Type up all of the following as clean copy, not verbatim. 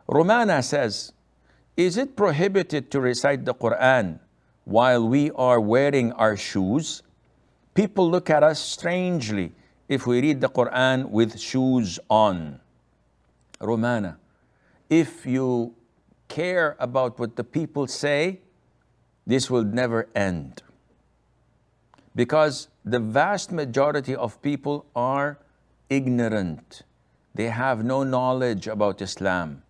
Romana says, is it prohibited to recite the Quran while we are wearing our shoes? People look at us strangely if we read the Quran with shoes on. Romana, if you care about what the people say, this will never end. Because the vast majority of people are ignorant. They have no knowledge about Islam.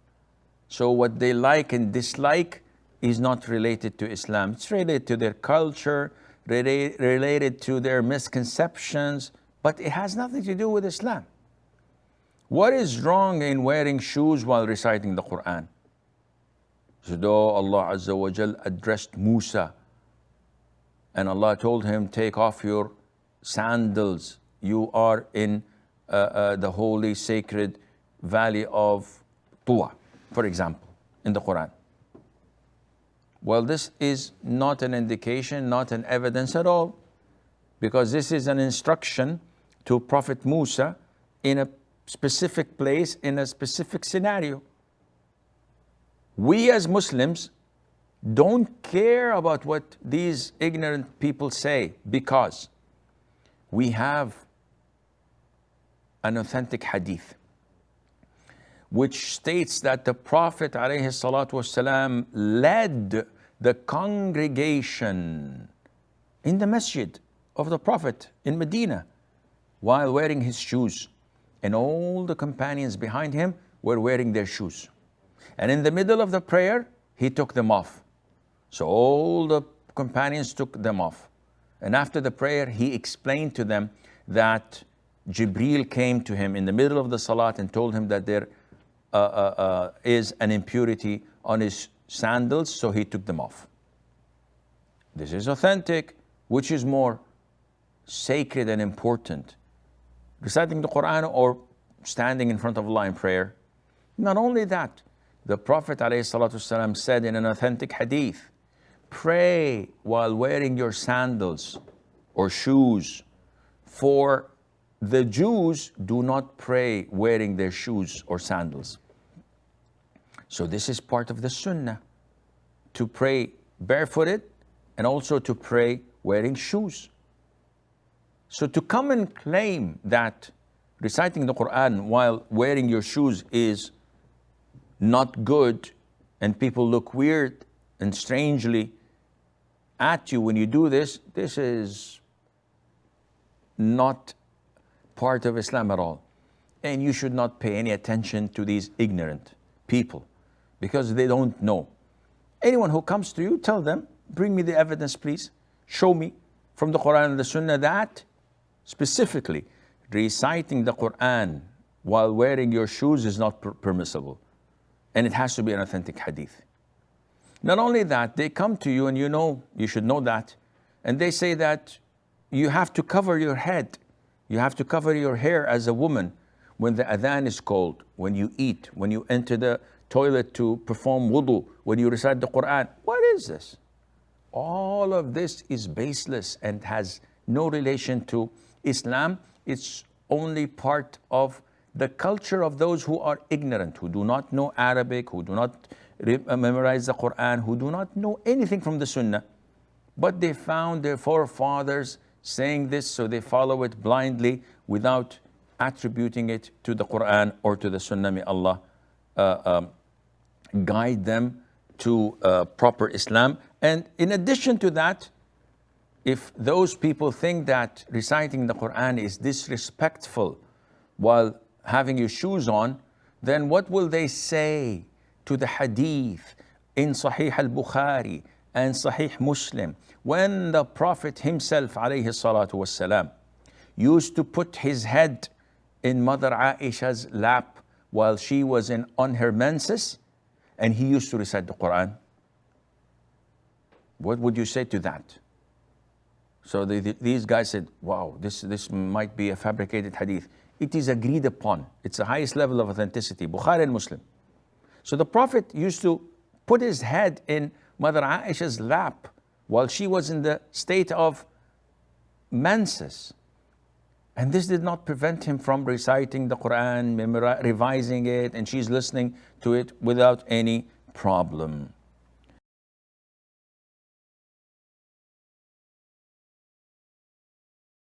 So what they like and dislike is not related to Islam. It's related to their culture, related to their misconceptions, but it has nothing to do with Islam. What is wrong in wearing shoes while reciting the Quran? So though Allah Azza wa Jal addressed Musa, and Allah told him, take off your sandals. You are in the holy, sacred valley of Tuwa, for example, in the Quran. Well, this is not an indication, not an evidence at all, because this is an instruction to Prophet Musa in a specific place, in a specific scenario. We as Muslims don't care about what these ignorant people say, because we have an authentic hadith which states that the Prophet ﷺ led the congregation in the masjid of the Prophet in Medina while wearing his shoes, and all the companions behind him were wearing their shoes. And in the middle of the prayer, he took them off. So all the companions took them off. And after the prayer, he explained to them that Jibreel came to him in the middle of the salat and told him that there is an impurity on his sandals, so he took them off. This is authentic. Which is more sacred and important? Reciting the Quran or standing in front of Allah in prayer? Not only that, the Prophet ﷺ said in an authentic hadith, pray while wearing your sandals or shoes. For the Jews do not pray wearing their shoes or sandals. So this is part of the sunnah, to pray barefooted and also to pray wearing shoes. So to come and claim that reciting the Quran while wearing your shoes is not good, and people look weird and strangely at you when you do this, this is not part of Islam at all. And you should not pay any attention to these ignorant people, because they don't know. Anyone who comes to you, tell them, bring me the evidence, please. Show me from the Quran and the Sunnah that specifically reciting the Quran while wearing your shoes is not permissible. And it has to be an authentic hadith. Not only that, they come to you, and you know, you should know that, and they say that you have to cover your head. You have to cover your hair as a woman when the adhan is called, when you eat, when you enter the toilet to perform wudu, when you recite the Quran. What is this? All of this is baseless and has no relation to Islam. It's only part of the culture of those who are ignorant, who do not know Arabic, who do not memorize the Quran, who do not know anything from the Sunnah. But they found their forefathers saying this, so they follow it blindly without attributing it to the Quran or to the Sunnah. May Allah guide them to proper Islam. And in addition to that, if those people think that reciting the Quran is disrespectful while having your shoes on, then what will they say to the hadith in Sahih al-Bukhari and Sahih Muslim, when the Prophet himself alayhi salatu wasalam used to put his head in Mother Aisha's lap while she was on her menses, and he used to recite the Quran? What would you say to that? So these guys said, wow, this might be a fabricated hadith. It is agreed upon. It's the highest level of authenticity, Bukhari and Muslim. So the Prophet used to put his head in Mother Aisha's lap while she was in the state of menses. And this did not prevent him from reciting the Quran, revising it, and she's listening to it without any problem.